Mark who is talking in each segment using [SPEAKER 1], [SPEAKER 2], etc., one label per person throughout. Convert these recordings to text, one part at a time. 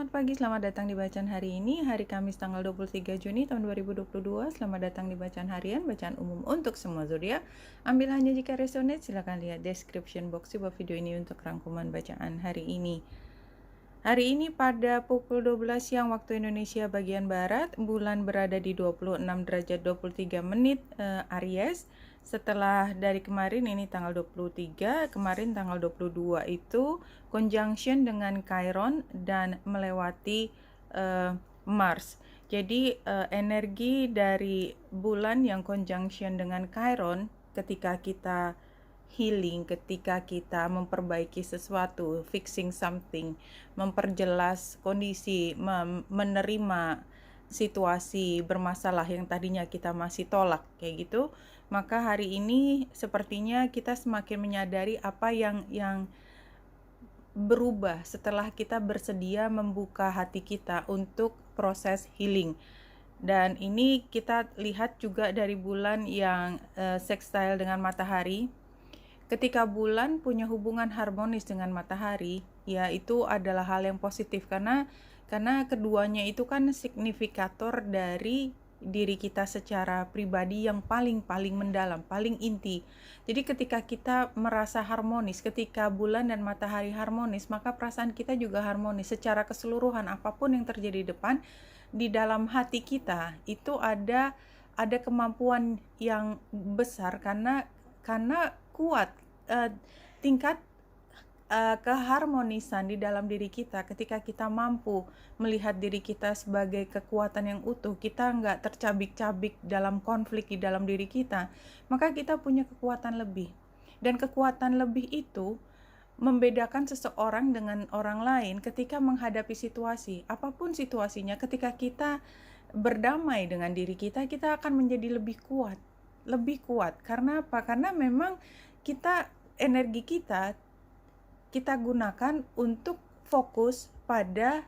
[SPEAKER 1] Selamat pagi, selamat datang di bacaan hari ini, hari Kamis tanggal 23 Juni tahun 2022. Selamat datang di bacaan harian, bacaan umum untuk semua zodiak. Ambil hanya jika resonate, silakan lihat description box di bawah video ini untuk rangkuman bacaan hari ini. Hari ini pada pukul 12 siang waktu Indonesia bagian Barat, bulan berada di 26 derajat 23 menit Aries. Setelah dari kemarin ini tanggal 23, kemarin tanggal 22 itu conjunction dengan Chiron dan melewati Mars. Jadi energi dari bulan yang conjunction dengan Chiron ketika kita healing, ketika kita memperbaiki sesuatu, fixing something, memperjelas kondisi, menerima situasi bermasalah yang tadinya kita masih tolak kayak gitu, maka hari ini sepertinya kita semakin menyadari apa yang berubah setelah kita bersedia membuka hati kita untuk proses healing. Dan ini kita lihat juga dari bulan yang sextile dengan matahari. Ketika bulan punya hubungan harmonis dengan matahari, ya itu adalah hal yang positif karena keduanya itu kan signifikator dari diri kita secara pribadi yang paling mendalam, paling inti. Jadi ketika kita merasa harmonis, ketika bulan dan matahari harmonis, maka perasaan kita juga harmonis secara keseluruhan. Apapun yang terjadi di depan, di dalam hati kita itu ada kemampuan yang besar karena kuat tingkat keharmonisan di dalam diri kita. Ketika kita mampu melihat diri kita sebagai kekuatan yang utuh, kita nggak tercabik-cabik dalam konflik di dalam diri kita, maka kita punya kekuatan lebih. Dan kekuatan lebih itu membedakan seseorang dengan orang lain ketika menghadapi situasi. Apapun situasinya, ketika kita berdamai dengan diri kita, kita akan menjadi lebih kuat. Karena apa? Karena memang energi kita gunakan untuk fokus pada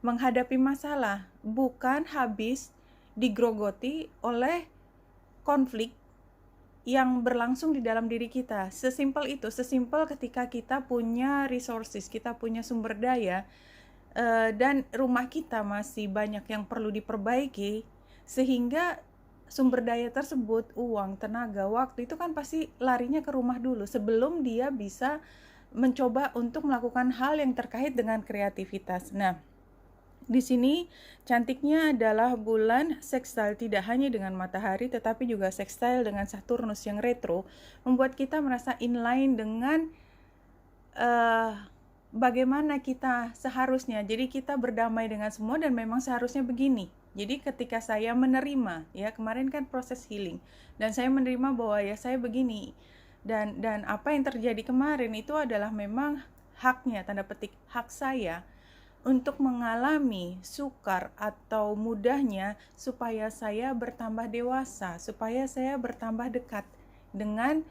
[SPEAKER 1] menghadapi masalah, bukan habis digrogoti oleh konflik yang berlangsung di dalam diri kita. Sesimpel itu, sesimpel ketika kita punya resources, kita punya sumber daya, dan rumah kita masih banyak yang perlu diperbaiki, sehingga sumber daya tersebut, uang, tenaga, waktu itu kan pasti larinya ke rumah dulu sebelum dia bisa mencoba untuk melakukan hal yang terkait dengan kreativitas. Nah, di sini cantiknya adalah bulan sextile tidak hanya dengan matahari tetapi juga sextile dengan Saturnus yang retro, membuat kita merasa inline dengan bagaimana kita seharusnya. Jadi kita berdamai dengan semua dan memang seharusnya begini. Jadi ketika saya menerima, ya kemarin kan proses healing, dan saya menerima bahwa ya saya begini, dan apa yang terjadi kemarin itu adalah memang haknya, tanda petik hak saya untuk mengalami sukar atau mudahnya supaya saya bertambah dewasa, supaya saya bertambah dekat dengan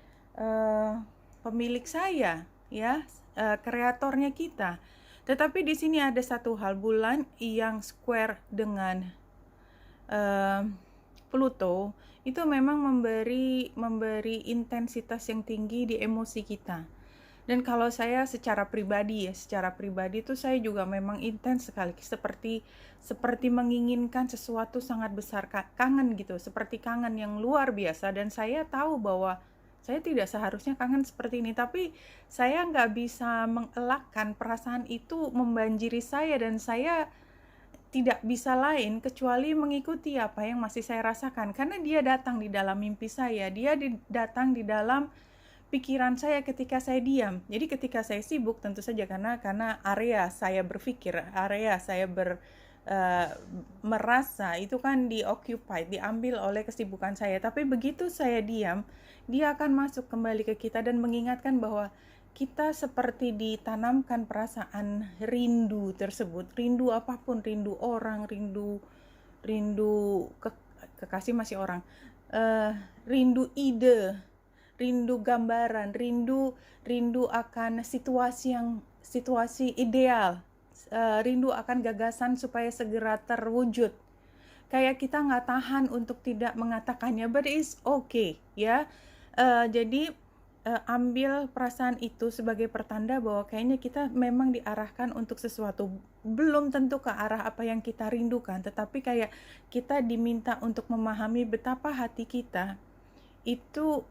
[SPEAKER 1] pemilik saya, ya, kreatornya kita. Tetapi di sini ada satu hal, bulan yang square dengan Pluto itu memang memberi intensitas yang tinggi di emosi kita. Dan kalau saya secara pribadi itu saya juga memang intens sekali, seperti menginginkan sesuatu sangat besar, kangen gitu, seperti kangen yang luar biasa. Dan saya tahu bahwa saya tidak seharusnya kangen seperti ini, tapi saya nggak bisa mengelakkan perasaan itu membanjiri saya, dan saya tidak bisa lain kecuali mengikuti apa yang masih saya rasakan, karena dia datang di dalam mimpi saya, dia datang di dalam pikiran saya ketika saya diam. Jadi ketika saya sibuk tentu saja karena area saya berpikir, area saya merasa itu kan dioccupied, diambil oleh kesibukan saya. Tapi begitu saya diam, dia akan masuk kembali ke kita dan mengingatkan bahwa kita seperti ditanamkan perasaan rindu tersebut, rindu apapun, rindu orang, rindu kekasih masih orang, rindu ide, rindu gambaran, rindu akan situasi ideal, rindu akan gagasan supaya segera terwujud. Kayak kita nggak tahan untuk tidak mengatakannya, but it's okay, ya. Jadi ambil perasaan itu sebagai pertanda bahwa kayaknya kita memang diarahkan untuk sesuatu. Belum tentu ke arah apa yang kita rindukan, tetapi kayak kita diminta untuk memahami betapa hati kita itu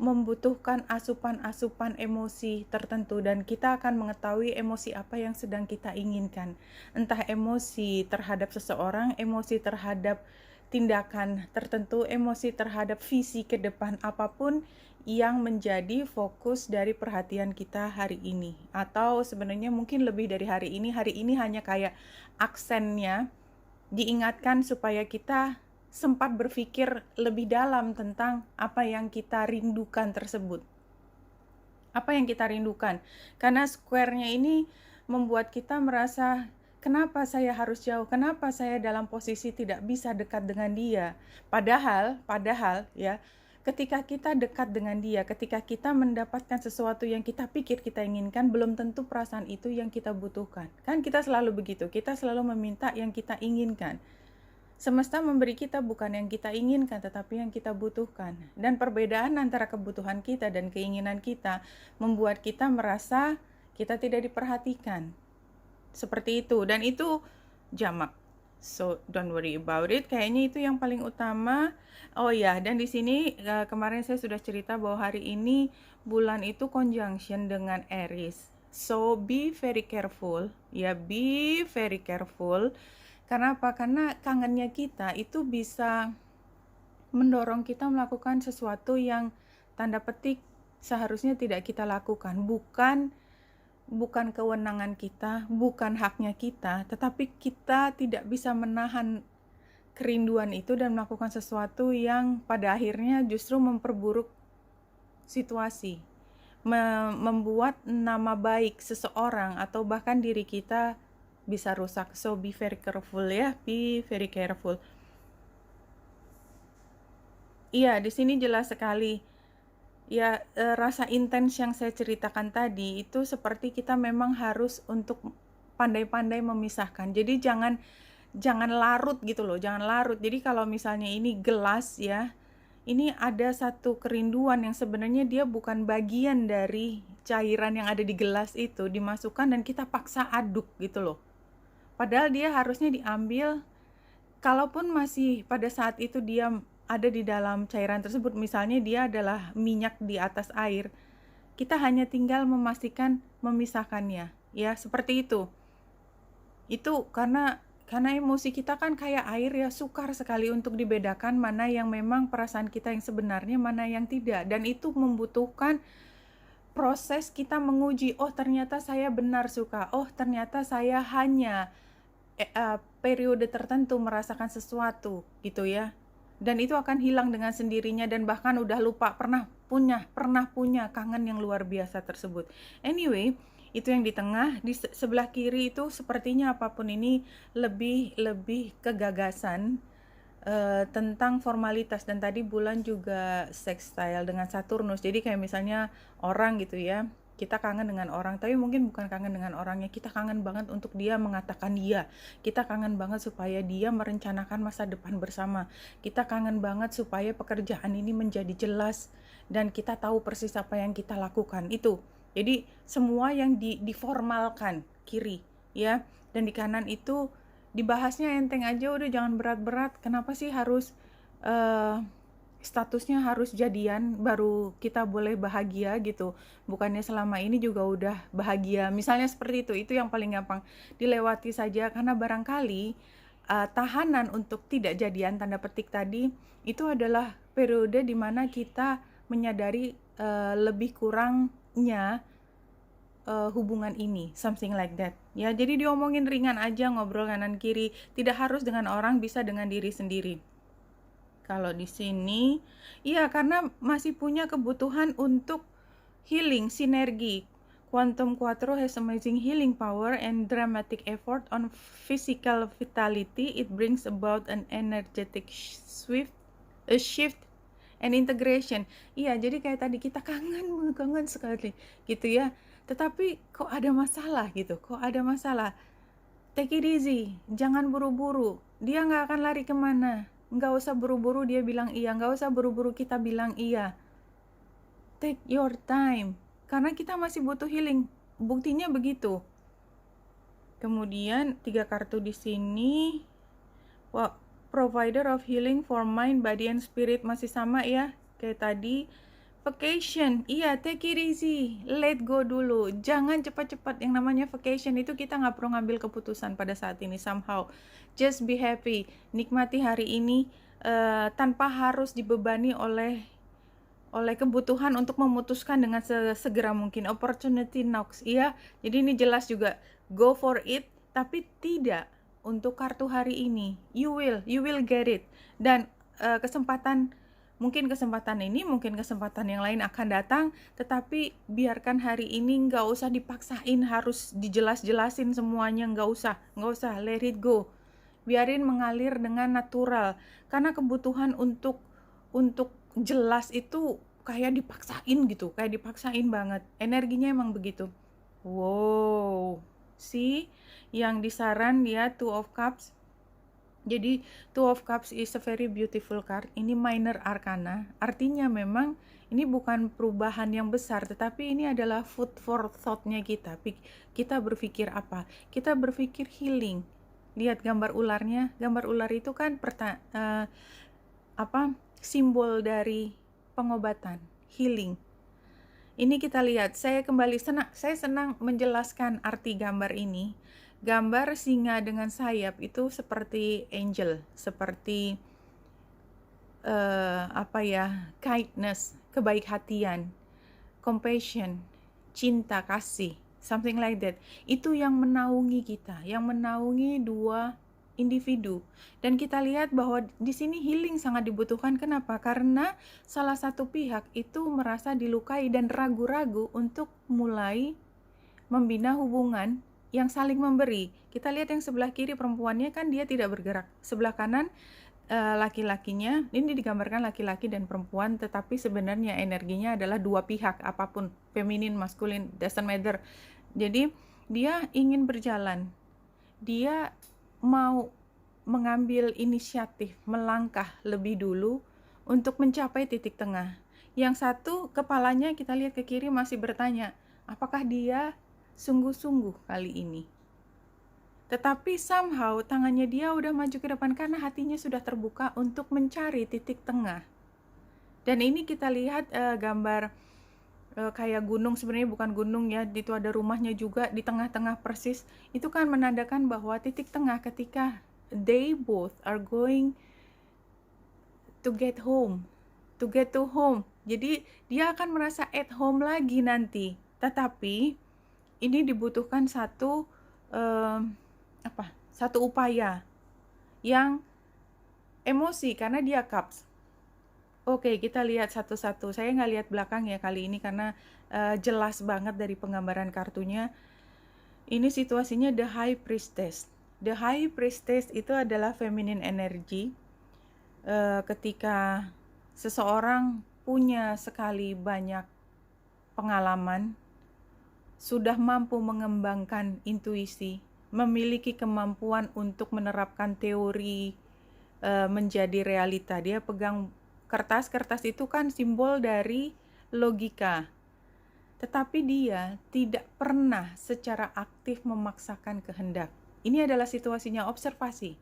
[SPEAKER 1] membutuhkan asupan-asupan emosi tertentu, dan kita akan mengetahui emosi apa yang sedang kita inginkan. Entah emosi terhadap seseorang, emosi terhadap tindakan tertentu, emosi terhadap visi ke depan, apapun yang menjadi fokus dari perhatian kita hari ini. Atau sebenarnya mungkin lebih dari hari ini hanya kayak aksennya diingatkan supaya kita sempat berpikir lebih dalam tentang apa yang kita rindukan tersebut. Apa yang kita rindukan. Karena square-nya ini membuat kita merasa, kenapa saya harus jauh? Kenapa saya dalam posisi tidak bisa dekat dengan dia? Padahal ya, ketika kita dekat dengan dia, ketika kita mendapatkan sesuatu yang kita pikir kita inginkan, belum tentu perasaan itu yang kita butuhkan. Kan kita selalu begitu, kita selalu meminta yang kita inginkan. Semesta memberi kita bukan yang kita inginkan, tetapi yang kita butuhkan. Dan perbedaan antara kebutuhan kita dan keinginan kita membuat kita merasa kita tidak diperhatikan. Seperti itu, dan itu jamak. So, don't worry about it. Kayaknya itu yang paling utama. Oh ya, dan di sini kemarin saya sudah cerita bahwa hari ini bulan itu conjunction dengan Aries. So, be very careful. Ya, be very careful. Karena apa? Karena kangennya kita itu bisa mendorong kita melakukan sesuatu yang tanda petik seharusnya tidak kita lakukan. Bukan kewenangan kita, bukan haknya kita, tetapi kita tidak bisa menahan kerinduan itu dan melakukan sesuatu yang pada akhirnya justru memperburuk situasi, membuat nama baik seseorang atau bahkan diri kita bisa rusak. So be very careful ya, be very careful. Iya, di sini jelas sekali. Ya, rasa intens yang saya ceritakan tadi itu seperti kita memang harus untuk pandai-pandai memisahkan. Jadi jangan larut gitu loh, jangan larut. Jadi kalau misalnya ini gelas ya, ini ada satu kerinduan yang sebenarnya dia bukan bagian dari cairan yang ada di gelas itu, dimasukkan dan kita paksa aduk gitu loh. Padahal dia harusnya diambil, kalaupun masih pada saat itu dia ada di dalam cairan tersebut, misalnya dia adalah minyak di atas air, kita hanya tinggal memastikan memisahkannya, ya seperti itu. Itu karena emosi kita kan kayak air ya, sukar sekali untuk dibedakan mana yang memang perasaan kita yang sebenarnya, mana yang tidak, dan itu membutuhkan proses kita menguji, oh ternyata saya benar suka, oh ternyata saya hanya periode tertentu merasakan sesuatu gitu ya, dan itu akan hilang dengan sendirinya dan bahkan udah lupa pernah punya kangen yang luar biasa tersebut. Anyway, itu yang di tengah. Di sebelah kiri itu sepertinya apapun ini lebih ke gagasan, tentang formalitas, dan tadi bulan juga sextile dengan Saturnus. Jadi kayak misalnya orang gitu ya, kita kangen dengan orang, tapi mungkin bukan kangen dengan orangnya, kita kangen banget untuk dia mengatakan iya, kita kangen banget supaya dia merencanakan masa depan bersama, kita kangen banget supaya pekerjaan ini menjadi jelas dan kita tahu persis apa yang kita lakukan. Itu jadi semua yang diformalkan kiri ya, dan di kanan itu dibahasnya enteng aja, udah jangan berat-berat. Kenapa sih harus statusnya harus jadian baru kita boleh bahagia gitu? Bukannya selama ini juga udah bahagia? Misalnya seperti itu yang paling gampang dilewati saja, karena barangkali tahanan untuk tidak jadian tanda petik tadi itu adalah periode dimana kita menyadari lebih kurangnya hubungan ini, something like that ya. Jadi diomongin ringan aja, ngobrol kanan kiri, tidak harus dengan orang, bisa dengan diri sendiri. Kalau di sini, iya karena masih punya kebutuhan untuk healing, sinergi. Quantum Quattro has amazing healing power and dramatic effort on physical vitality. It brings about an energetic shift and integration. Iya, jadi kayak tadi kita kangen sekali gitu ya. Tetapi kok ada masalah gitu, Take it easy, jangan buru-buru. Dia nggak akan lari kemana. Nggak usah buru-buru dia bilang iya, nggak usah buru-buru kita bilang iya. take your time. Karena kita masih butuh healing. Buktinya begitu. Kemudian 3 kartu di sini. Wah, provider of healing for mind, body, and spirit masih sama ya. Kayak tadi. Vacation, iya, take it easy, let go dulu, jangan cepat-cepat. Yang namanya vacation itu kita nggak perlu ngambil keputusan pada saat ini. Somehow, just be happy, nikmati hari ini tanpa harus dibebani oleh kebutuhan untuk memutuskan dengan segera mungkin. Opportunity knocks, iya. Jadi ini jelas juga, go for it, tapi tidak untuk kartu hari ini. You will get it. Dan mungkin kesempatan ini, mungkin kesempatan yang lain akan datang, tetapi biarkan hari ini, nggak usah dipaksain harus dijelas-jelasin semuanya, nggak usah, let it go. Biarin mengalir dengan natural, karena kebutuhan untuk jelas itu kayak dipaksain gitu, kayak dipaksain banget, energinya emang begitu. Wow, see, yang disaran dia Two of Cups. Jadi Two of Cups is a very beautiful card. Ini minor arcana. Artinya memang ini bukan perubahan yang besar, tetapi ini adalah food for thought-nya kita. Kita berpikir apa? Kita berpikir healing. Lihat gambar ularnya. Gambar ular itu kan simbol dari pengobatan, healing. Ini kita lihat. Saya senang menjelaskan arti gambar ini. Gambar singa dengan sayap itu seperti angel, seperti kindness, kebaik-hatian, compassion, cinta, kasih, something like that. Itu yang menaungi kita, yang menaungi dua individu. Dan kita lihat bahwa di sini healing sangat dibutuhkan. Kenapa? Karena salah satu pihak itu merasa dilukai dan ragu-ragu untuk mulai membina hubungan yang saling memberi. Kita lihat yang sebelah kiri perempuannya kan dia tidak bergerak. Sebelah kanan laki-lakinya, ini digambarkan laki-laki dan perempuan, tetapi sebenarnya energinya adalah dua pihak, apapun, feminin, maskulin, doesn't matter. Jadi dia ingin berjalan. Dia mau mengambil inisiatif, melangkah lebih dulu untuk mencapai titik tengah. Yang satu kepalanya kita lihat ke kiri masih bertanya, apakah dia sungguh-sungguh kali ini. Tetapi somehow tangannya dia udah maju ke depan karena hatinya sudah terbuka untuk mencari titik tengah. Dan ini kita lihat gambar kayak gunung, sebenarnya bukan gunung ya, itu ada rumahnya juga di tengah-tengah persis. Itu kan menandakan bahwa titik tengah ketika they both are going to get home, to get to home. Jadi dia akan merasa at home lagi nanti. Tetapi ini dibutuhkan satu upaya yang emosi karena dia cups. Oke, kita lihat satu-satu. Saya nggak lihat belakang ya kali ini karena jelas banget dari penggambaran kartunya. Ini situasinya The High Priestess. The High Priestess itu adalah feminine energy. Ketika seseorang punya sekali banyak pengalaman, sudah mampu mengembangkan intuisi, memiliki kemampuan untuk menerapkan teori menjadi realita. Dia pegang kertas itu kan simbol dari logika. Tetapi dia tidak pernah secara aktif memaksakan kehendak. Ini adalah situasinya observasi.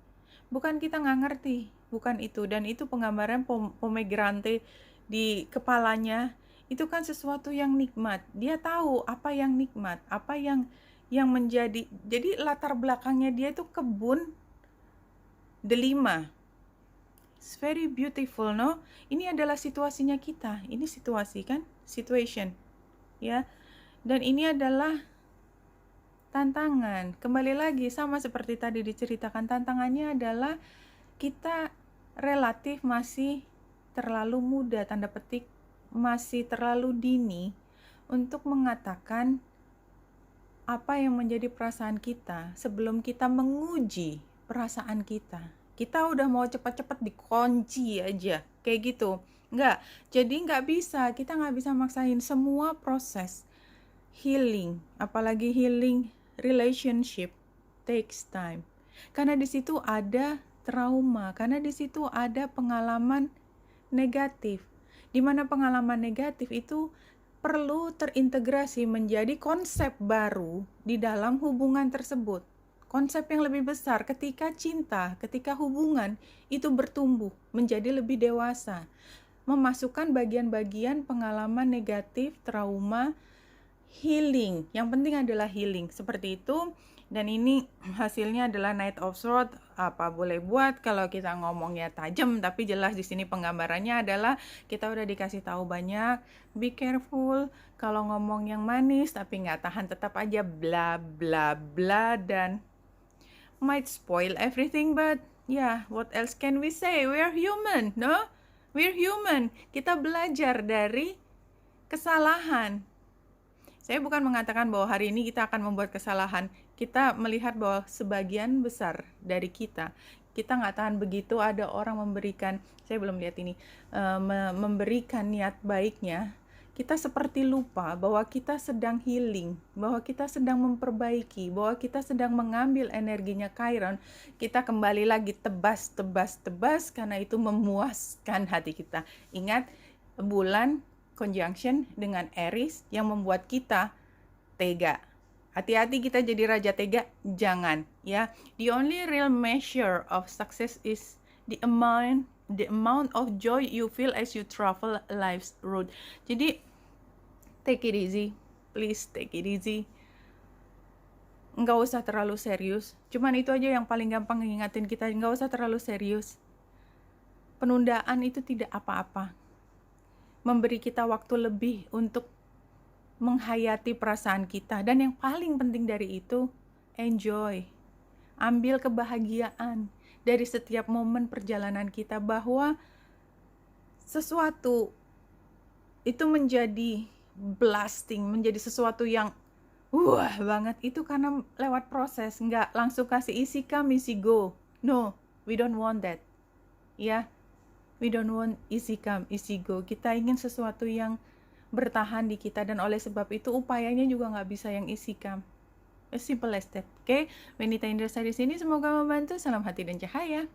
[SPEAKER 1] Bukan kita nggak ngerti, bukan itu. Dan itu penggambaran pomegranate di kepalanya. Itu kan sesuatu yang nikmat. Dia tahu apa yang nikmat, apa yang menjadi. Jadi latar belakangnya dia itu kebun delima. It's very beautiful, no? Ini adalah situasinya kita. Ini situasi kan? Situation. Ya. Dan ini adalah tantangan. Kembali lagi sama seperti tadi diceritakan, tantangannya adalah kita relatif masih terlalu muda, tanda petik, masih terlalu dini untuk mengatakan apa yang menjadi perasaan kita sebelum kita menguji perasaan kita. Kita udah mau cepat-cepat dikunci aja, kayak gitu. Enggak, jadi nggak bisa, kita nggak bisa maksain semua proses healing, apalagi healing relationship takes time. Karena di situ ada trauma, karena di situ ada pengalaman negatif. di mana pengalaman negatif itu perlu terintegrasi menjadi konsep baru di dalam hubungan tersebut. Konsep yang lebih besar ketika cinta, ketika hubungan itu bertumbuh menjadi lebih dewasa, memasukkan bagian-bagian pengalaman negatif, trauma, healing. Yang penting adalah healing. Seperti itu. Dan ini hasilnya adalah Knight of Swords. Apa boleh buat kalau kita ngomongnya tajam, tapi jelas di sini penggambarannya adalah kita udah dikasih tahu banyak. Be careful kalau ngomong yang manis tapi nggak tahan, tetap aja bla bla bla dan might spoil everything. But yeah, what else can we say? We're human, no? We're human. Kita belajar dari kesalahan. Saya bukan mengatakan bahwa hari ini kita akan membuat kesalahan. Kita melihat bahwa sebagian besar dari kita nggak tahan begitu ada orang memberikan, saya belum lihat ini, memberikan niat baiknya. Kita seperti lupa bahwa kita sedang healing, bahwa kita sedang memperbaiki, bahwa kita sedang mengambil energinya Chiron. Kita kembali lagi tebas karena itu memuaskan hati kita. Ingat, bulan conjunction dengan Aries yang membuat kita tega. Hati-hati kita jadi raja tega, jangan ya. The only real measure of success is the amount of joy you feel as you travel life's road. Jadi take it easy, please take it easy. Nggak usah terlalu serius. Cuman itu aja yang paling gampang ngingatin kita, nggak usah terlalu serius. Penundaan itu tidak apa-apa. Memberi kita waktu lebih untuk menghayati perasaan kita. Dan yang paling penting dari itu, enjoy. Ambil kebahagiaan dari setiap momen perjalanan kita, bahwa sesuatu itu menjadi blasting, menjadi sesuatu yang wah banget, itu karena lewat proses, nggak langsung kasih isi come, isi go. No, we don't want that. Ya, we don't want easy come, easy go. Kita ingin sesuatu yang bertahan di kita, dan oleh sebab itu upayanya juga nggak bisa yang easy come. As simple as that. Oke, Wenita Indrasari di sini, semoga membantu. Salam hati dan cahaya.